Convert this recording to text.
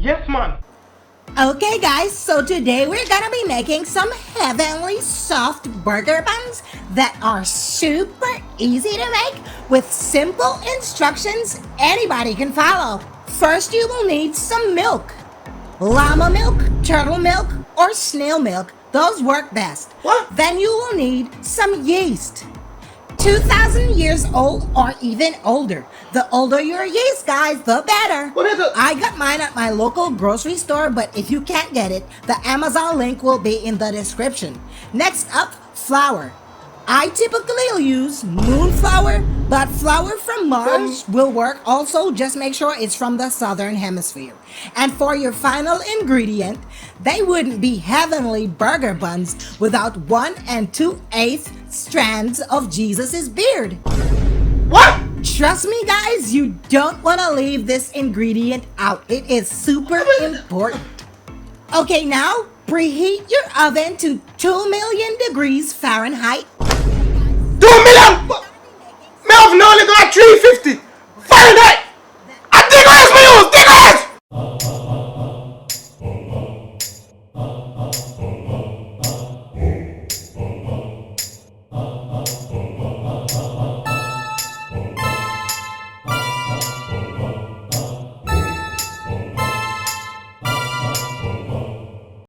Yes, man. Okay guys, so today we're gonna be making some heavenly soft burger buns that are super easy to make with simple instructions anybody can follow. First you will need some milk. Llama milk, turtle milk, or snail milk. Those work best. What? Then you will need some yeast. 2,000 years old or even older. The older your yeast, guys, the better. What is it? I got mine at my local grocery store, but if you can't get it, the Amazon link will be in the description. Next up, flour. I typically use moon flour, but flour from Mars will work also. Just make sure it's from the southern hemisphere. And for your final ingredient, they wouldn't be heavenly burger buns without 1 2/8 strands of Jesus's beard. What? Trust me guys, you don't want to leave this ingredient out. It is super important. Okay, now preheat your oven to 2,000,000 degrees Fahrenheit. 2 million! Me have only got 350 Fahrenheit!